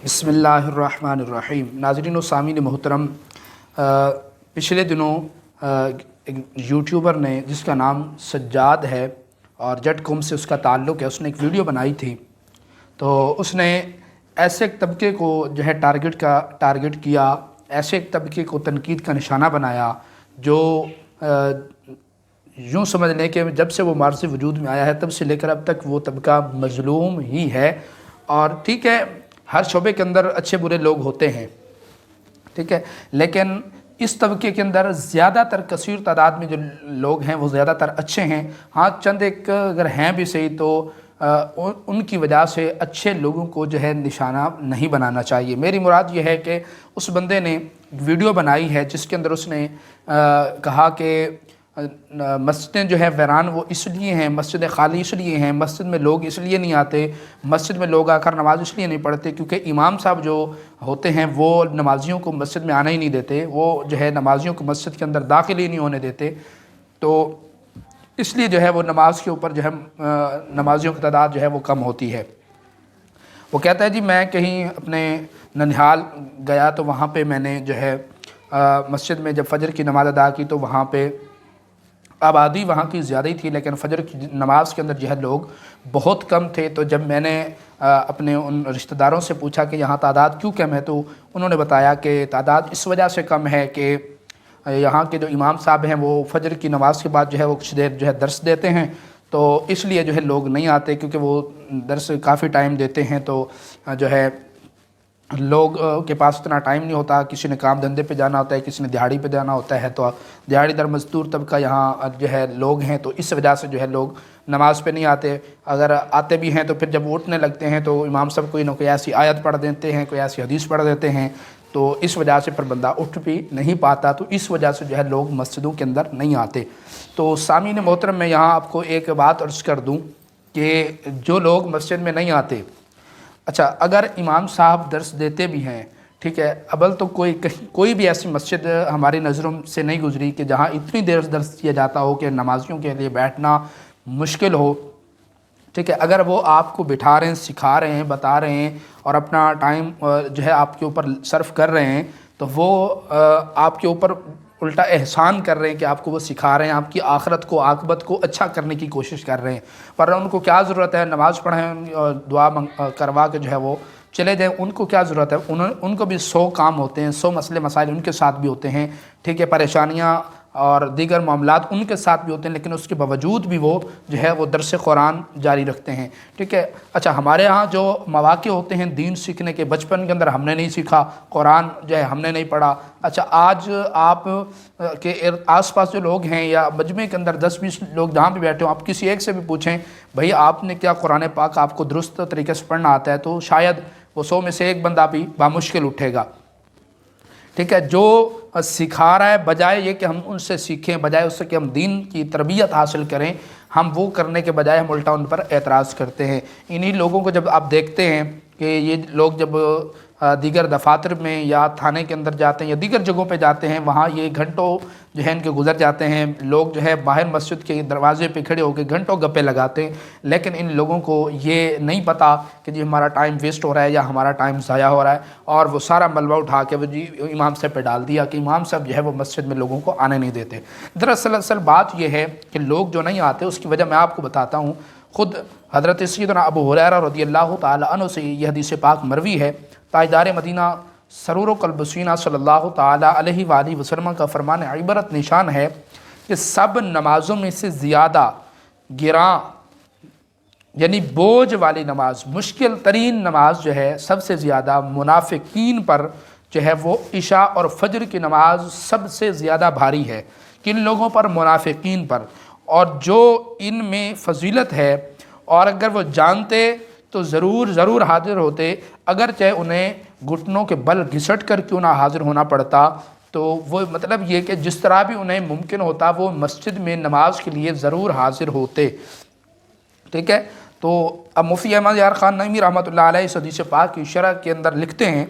بسم اللہ الرحمن الرحیم۔ ناظرین و سامعین محترم، پچھلے دنوں ایک یوٹیوبر نے جس کا نام سجاد ہے اور جٹ قوم سے اس کا تعلق ہے، اس نے ایک ویڈیو بنائی تھی۔ تو اس نے ایسے ایک طبقے کو جو ہے ٹارگٹ کیا، ایسے ایک طبقے کو تنقید کا نشانہ بنایا جو یوں سمجھ لیں کہ جب سے وہ معاشرے وجود میں آیا ہے تب سے لے کر اب تک وہ طبقہ مظلوم ہی ہے۔ اور ٹھیک ہے، ہر شعبے کے اندر اچھے برے لوگ ہوتے ہیں، ٹھیک ہے، لیکن اس طبقے کے اندر زیادہ تر کثیر تعداد میں جو لوگ ہیں وہ زیادہ تر اچھے ہیں۔ ہاں، چند ایک اگر ہیں بھی صحیح تو ان کی وجہ سے اچھے لوگوں کو جو ہے نشانہ نہیں بنانا چاہیے۔ میری مراد یہ ہے کہ اس بندے نے ویڈیو بنائی ہے جس کے اندر اس نے کہا کہ مسجدیں جو ہے ویران وہ اس لیے ہیں، مسجدیں خالی اس لیے ہیں، مسجد میں لوگ اس لیے نہیں آتے، مسجد میں لوگ آ کر نماز اس لیے نہیں پڑھتے کیونکہ امام صاحب جو ہوتے ہیں وہ نمازیوں کو مسجد میں آنا ہی نہیں دیتے، وہ جو ہے نمازیوں کو مسجد کے اندر داخل ہی نہیں ہونے دیتے، تو اس لیے جو ہے وہ نماز کے اوپر جو ہے نمازیوں کی تعداد جو ہے وہ کم ہوتی ہے۔ وہ کہتا ہے جی میں کہیں اپنے ننہال گیا تو وہاں پہ میں نے جو ہے مسجد میں جب فجر کی نماز ادا کی تو وہاں پہ آبادی وہاں کی زیادہ ہی تھی، لیکن فجر کی نماز کے اندر جو ہے لوگ بہت کم تھے۔ تو جب میں نے اپنے ان رشتہ داروں سے پوچھا کہ یہاں تعداد کیوں کم ہے تو انہوں نے بتایا کہ تعداد اس وجہ سے کم ہے کہ یہاں کے جو امام صاحب ہیں وہ فجر کی نماز کے بعد جو ہے وہ کچھ دیر جو ہے درس دیتے ہیں، تو اس لیے جو ہے لوگ نہیں آتے کیونکہ وہ درس کافی ٹائم دیتے ہیں، تو جو ہے لوگ کے پاس اتنا ٹائم نہیں ہوتا، کسی نے کام دھندے پہ جانا ہوتا ہے، کسی نے دیہاڑی پہ جانا ہوتا ہے، تو دیہاڑی در مزدور طبقہ یہاں جو ہے لوگ ہیں، تو اس وجہ سے جو ہے لوگ نماز پہ نہیں آتے۔ اگر آتے بھی ہیں تو پھر جب وہ اٹھنے لگتے ہیں تو امام صاحب کوئی نہ کوئی ایسی آیت پڑھ دیتے ہیں، کوئی ایسی حدیث پڑھ دیتے ہیں، تو اس وجہ سے پھر بندہ اٹھ بھی نہیں پاتا، تو اس وجہ سے جو ہے لوگ مسجدوں کے اندر نہیں آتے۔ تو سامعین محترم، میں یہاں آپ کو ایک بات عرض کر دوں کہ جو لوگ مسجد میں نہیں آتے، اچھا اگر امام صاحب درس دیتے بھی ہیں، ٹھیک ہے، ابل تو کوئی بھی ایسی مسجد ہماری نظروں سے نہیں گزری کہ جہاں اتنی دیر درس کیا جاتا ہو کہ نمازیوں کے لیے بیٹھنا مشکل ہو، ٹھیک ہے۔ اگر وہ آپ کو بٹھا رہے ہیں، سکھا رہے ہیں، بتا رہے ہیں اور اپنا ٹائم جو ہے آپ کے اوپر صرف کر رہے ہیں، تو وہ آپ کے اوپر الٹا احسان کر رہے ہیں کہ آپ کو وہ سکھا رہے ہیں، آپ کی آخرت کو عاقبت کو اچھا کرنے کی کوشش کر رہے ہیں، پر ان کو کیا ضرورت ہے نماز پڑھیں اور دعا کروا کے جو ہے وہ چلے جائیں، ان کو کیا ضرورت ہے؟ ان کو بھی 100 کام ہوتے ہیں، 100 مسئلے مسائل ان کے ساتھ بھی ہوتے ہیں، ٹھیک ہے، پریشانیاں اور دیگر معاملات ان کے ساتھ بھی ہوتے ہیں، لیکن اس کے باوجود بھی وہ جو ہے وہ درس قرآن جاری رکھتے ہیں، ٹھیک ہے۔ اچھا ہمارے ہاں جو مواقع ہوتے ہیں دین سیکھنے کے، بچپن کے اندر ہم نے نہیں سیکھا، قرآن جو ہے ہم نے نہیں پڑھا، اچھا آج آپ کے آس پاس جو لوگ ہیں یا مجمع کے اندر 10-20 لوگ جہاں بھی بیٹھے ہوں، آپ کسی ایک سے بھی پوچھیں بھئی آپ نے کیا قرآن پاک آپ کو درست طریقے سے پڑھنا آتا ہے، تو شاید وہ 100 میں سے ایک بندہ بھی بامشکل اٹھے گا، ٹھیک ہے۔ جو سکھا رہا ہے بجائے یہ کہ ہم ان سے سیکھیں، بجائے اس سے کہ ہم دین کی تربیت حاصل کریں، ہم وہ کرنے کے بجائے ہم الٹا ان پر اعتراض کرتے ہیں۔ انہی لوگوں کو جب آپ دیکھتے ہیں کہ یہ لوگ جب دیگر دفاتر میں یا تھانے کے اندر جاتے ہیں یا دیگر جگہوں پہ جاتے ہیں، وہاں یہ گھنٹوں جو ہے ان کے گزر جاتے ہیں، لوگ جو ہے باہر مسجد کے دروازے پہ کھڑے ہو کے گھنٹوں گپے لگاتے ہیں، لیکن ان لوگوں کو یہ نہیں پتہ کہ جی ہمارا ٹائم ویسٹ ہو رہا ہے یا ہمارا ٹائم ضائع ہو رہا ہے، اور وہ سارا ملبہ اٹھا کے وہ جی امام صاحب پہ ڈال دیا کہ امام صاحب جو ہے وہ مسجد میں لوگوں کو آنے نہیں دیتے۔ دراصل اصل بات یہ ہے کہ لوگ جو نہیں آتے اس کی وجہ میں آپ کو بتاتا ہوں۔ خود حضرت سیدنا ابو ہریرہ رضی اللہ تعالی عنہ سے یہ حدیث پاک مروی ہے، تاجدار مدینہ سرور و قلب سینہ صلی اللہ تعالی علیہ وآلہ وسلم کا فرمان عبرت نشان ہے کہ سب نمازوں میں سے زیادہ گراں یعنی بوجھ والی نماز، مشکل ترین نماز جو ہے سب سے زیادہ منافقین پر جو ہے وہ عشاء اور فجر کی نماز سب سے زیادہ بھاری ہے۔ کن لوگوں پر؟ منافقین پر، اور جو ان میں فضیلت ہے اور اگر وہ جانتے تو ضرور حاضر ہوتے، اگرچہ انہیں گھٹنوں کے بل گھسٹ کر کیوں نہ حاضر ہونا پڑتا، تو وہ مطلب یہ کہ جس طرح بھی انہیں ممکن ہوتا وہ مسجد میں نماز کے لیے ضرور حاضر ہوتے، ٹھیک ہے۔ تو اب مفتی احمد یار خان نعیمی رحمۃ اللہ علیہ اس حدیث پاک کی شرح کے اندر لکھتے ہیں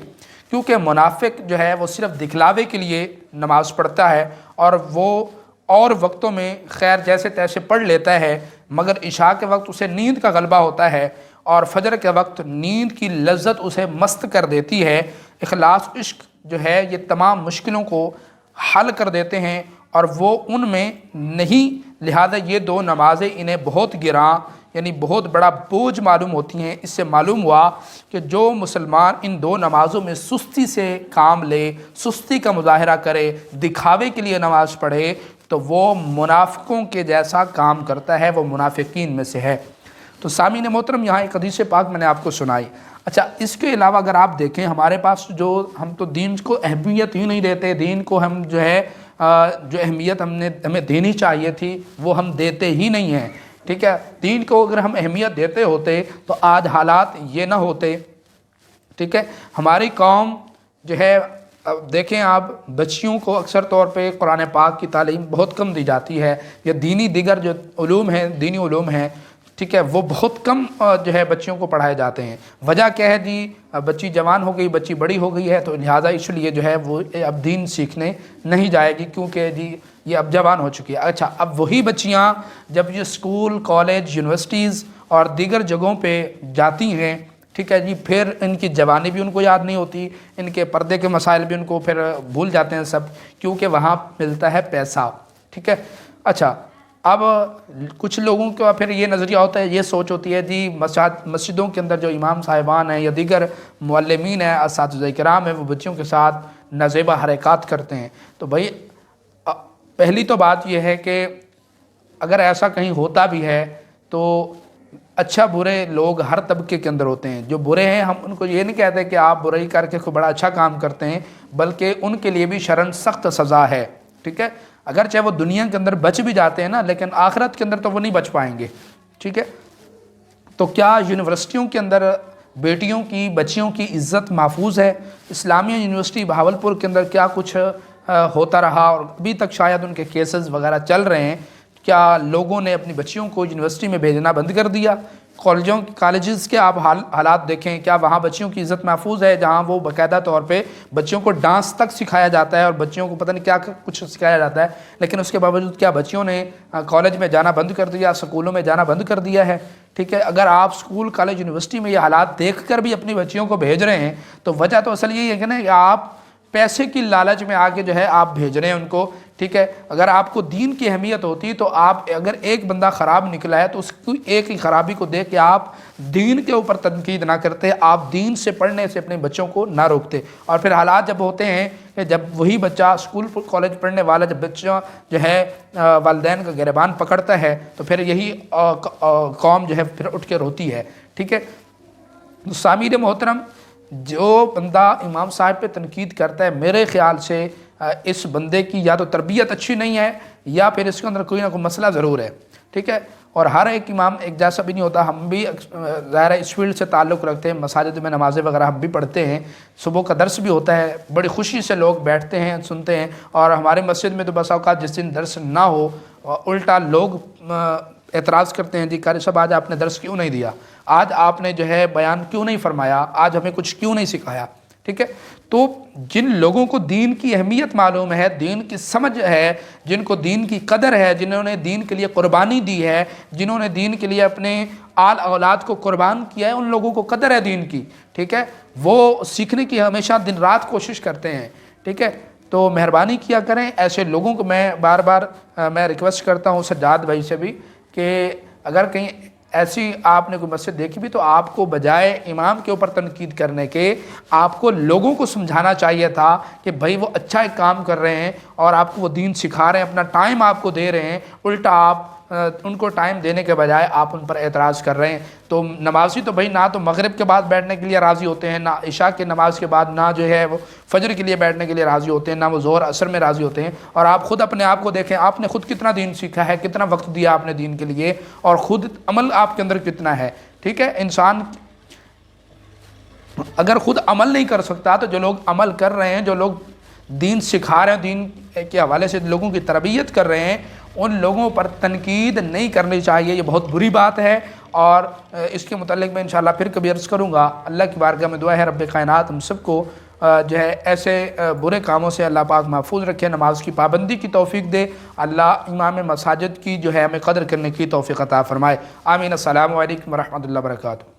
کیونکہ منافق جو ہے وہ صرف دکھلاوے کے لیے نماز پڑھتا ہے اور وہ اور وقتوں میں خیر جیسے تیسے پڑھ لیتا ہے، مگر عشاء کے وقت اسے نیند کا غلبہ ہوتا ہے اور فجر کے وقت نیند کی لذت اسے مست کر دیتی ہے۔ اخلاص عشق جو ہے یہ تمام مشکلوں کو حل کر دیتے ہیں اور وہ ان میں نہیں، لہذا یہ دو نمازیں انہیں بہت گراں یعنی بہت بڑا بوجھ معلوم ہوتی ہیں۔ اس سے معلوم ہوا کہ جو مسلمان ان دو نمازوں میں سستی سے کام لے، سستی کا مظاہرہ کرے، دکھاوے کے لیے نماز پڑھے، تو وہ منافقوں کے جیسا کام کرتا ہے، وہ منافقین میں سے ہے۔ تو سامعین محترم، یہاں ایک حدیث پاک میں نے آپ کو سنائی۔ اچھا، اس کے علاوہ اگر آپ دیکھیں ہمارے پاس ہم تو دین کو اہمیت ہی نہیں دیتے، دین کو ہم جو اہمیت ہمیں دینی چاہیے تھی وہ ہم دیتے ہی نہیں ہیں، ٹھیک ہے۔ دین کو اگر ہم اہمیت دیتے ہوتے تو آج حالات یہ نہ ہوتے، ٹھیک ہے۔ ہماری قوم جو ہے، اب دیکھیں آپ، بچیوں کو اکثر طور پہ قرآن پاک کی تعلیم بہت کم دی جاتی ہے، یا دیگر جو علوم ہیں، دینی علوم ہیں، ٹھیک ہے، وہ بہت کم جو ہے بچیوں کو پڑھائے جاتے ہیں۔ وجہ کیا ہے جی؟ بچی جوان ہو گئی، بچی بڑی ہو گئی ہے، تو لہٰذا اس لیے جو ہے وہ اب دین سیکھنے نہیں جائے گی، کیونکہ جی یہ اب جوان ہو چکی ہے۔ اچھا، اب وہی بچیاں جب یہ اسکول، کالج، یونیورسٹیز اور دیگر جگہوں پہ جاتی ہیں، ٹھیک ہے جی، پھر ان کی جوانی بھی ان کو یاد نہیں ہوتی، ان کے پردے کے مسائل بھی ان کو پھر بھول جاتے ہیں سب، کیونکہ وہاں ملتا ہے پیسہ، ٹھیک ہے۔ اچھا، اب کچھ لوگوں کا پھر یہ نظریہ ہوتا ہے، یہ سوچ ہوتی ہے جی مسجدوں کے اندر جو امام صاحبان ہیں یا دیگر معلمین ہیں، اساتذہ کرام ہیں، وہ بچیوں کے ساتھ نازیبہ حرکات کرتے ہیں۔ تو بھائی پہلی تو بات یہ ہے کہ اگر ایسا کہیں ہوتا بھی ہے تو اچھا برے لوگ ہر طبقے کے اندر ہوتے ہیں۔ جو برے ہیں ہم ان کو یہ نہیں کہتے کہ آپ برائی کر کے کوئی بڑا اچھا کام کرتے ہیں، بلکہ ان کے لیے بھی شرعاً سخت سزا ہے، ٹھیک ہے۔ اگرچہ وہ دنیا کے اندر بچ بھی جاتے ہیں نا، لیکن آخرت کے اندر تو وہ نہیں بچ پائیں گے، ٹھیک ہے۔ تو کیا یونیورسٹیوں کے اندر بیٹیوں کی، بچیوں کی عزت محفوظ ہے؟ اسلامیہ یونیورسٹی بہاولپور کے اندر کیا کچھ ہوتا رہا، اور ابھی تک شاید ان کے کیسز وغیرہ چل رہے ہیں؟ کیا لوگوں نے اپنی بچیوں کو یونیورسٹی میں بھیجنا بند کر دیا؟ کالجز کے آپ حالات دیکھیں، کیا وہاں بچیوں کی عزت محفوظ ہے؟ جہاں وہ باقاعدہ طور پہ بچیوں کو ڈانس تک سکھایا جاتا ہے اور بچیوں کو پتہ نہیں کیا کچھ سکھایا جاتا ہے، لیکن اس کے باوجود کیا بچیوں نے کالج میں جانا بند کر دیا، سکولوں میں جانا بند کر دیا ہے؟ ٹھیک ہے، اگر آپ سکول، کالج، یونیورسٹی میں یہ حالات دیکھ کر بھی اپنی بچیوں کو بھیج رہے ہیں تو وجہ تو اصل یہی ہے کہ نا، آپ پیسے کی لالچ میں آ کے جو ہے آپ بھیج رہے ہیں ان کو، ٹھیک ہے۔ اگر آپ کو دین کی اہمیت ہوتی تو آپ، اگر ایک بندہ خراب نکلا ہے تو اس کی ایک ہی خرابی کو دیکھ کے آپ دین کے اوپر تنقید نہ کرتے، آپ دین سے پڑھنے سے اپنے بچوں کو نہ روکتے۔ اور پھر حالات جب ہوتے ہیں کہ جب وہی بچہ اسکول کالج پڑھنے والا جب بچہ جو ہے والدین کا گریبان پکڑتا ہے تو پھر یہی قوم جو ہے پھر اٹھ کے روتی ہے، ٹھیک ہے۔ سامعین محترم، جو بندہ امام صاحب پہ تنقید کرتا ہے، میرے خیال سے اس بندے کی یا تو تربیت اچھی نہیں ہے، یا پھر اس کے اندر کوئی نہ کوئی مسئلہ ضرور ہے، ٹھیک ہے۔ اور ہر ایک امام ایک جیسا بھی نہیں ہوتا، ہم بھی ظاہر ہے اس فیلڈ سے تعلق رکھتے ہیں، مساجد میں نمازیں وغیرہ ہم بھی پڑھتے ہیں، صبح کا درس بھی ہوتا ہے، بڑی خوشی سے لوگ بیٹھتے ہیں، سنتے ہیں۔ اور ہمارے مسجد میں تو بس اوقات جس دن درس نہ ہو، الٹا لوگ اعتراض کرتے ہیں، جی قاری صاحب آج آپ نے درس کیوں نہیں دیا، آج آپ نے جو ہے بیان کیوں نہیں فرمایا، آج ہمیں کچھ کیوں نہیں سکھایا، ٹھیک ہے۔ تو جن لوگوں کو دین کی اہمیت معلوم ہے، دین کی سمجھ ہے، جن کو دین کی قدر ہے، جنہوں نے دین کے لیے قربانی دی ہے، جنہوں نے دین کے لیے اپنے آل اولاد کو قربان کیا ہے، ان لوگوں کو قدر ہے دین کی، ٹھیک ہے، وہ سیکھنے کی ہمیشہ دن رات کوشش کرتے ہیں، ٹھیک ہے۔ تو مہربانی کیا کریں، ایسے لوگوں کو میں بار بار میں ریکویسٹ کرتا ہوں سجاد بھائی سے بھی کہ اگر کہیں ایسی آپ نے کوئی مسجد دیکھی بھی تو آپ کو بجائے امام کے اوپر تنقید کرنے کے، آپ کو لوگوں کو سمجھانا چاہیے تھا کہ بھائی وہ اچھا ایک کام کر رہے ہیں اور آپ کو وہ دین سکھا رہے ہیں، اپنا ٹائم آپ کو دے رہے ہیں، الٹا آپ ان کو ٹائم دینے کے بجائے آپ ان پر اعتراض کر رہے ہیں۔ تو نمازی تو بھائی نہ تو مغرب کے بعد بیٹھنے کے لیے راضی ہوتے ہیں، نہ عشاء کے نماز کے بعد، نہ جو ہے وہ فجر کے لیے بیٹھنے کے لیے راضی ہوتے ہیں، نہ وہ ظہر عصر میں راضی ہوتے ہیں۔ اور آپ خود اپنے آپ کو دیکھیں، آپ نے خود کتنا دین سیکھا ہے، کتنا وقت دیا آپ نے دین کے لیے، اور خود عمل آپ کے اندر کتنا ہے، ٹھیک ہے۔ انسان اگر خود عمل نہیں کر سکتا تو جو لوگ عمل کر رہے ہیں، جو لوگ دین سکھا رہے ہیں، دین کے حوالے سے لوگوں کی تربیت کر رہے ہیں، ان لوگوں پر تنقید نہیں کرنی چاہیے، یہ بہت بری بات ہے۔ اور اس کے متعلق میں انشاءاللہ پھر کبھی عرض کروں گا۔ اللہ کی بارگاہ میں دعا ہے رب کائنات ہم سب کو جو ہے ایسے برے کاموں سے اللہ پاک محفوظ رکھے، نماز کی پابندی کی توفیق دے، اللہ امام مساجد کی جو ہے ہمیں قدر کرنے کی توفیق عطا فرمائے، آمین۔ السلام علیکم ورحمۃ اللہ وبرکاتہ۔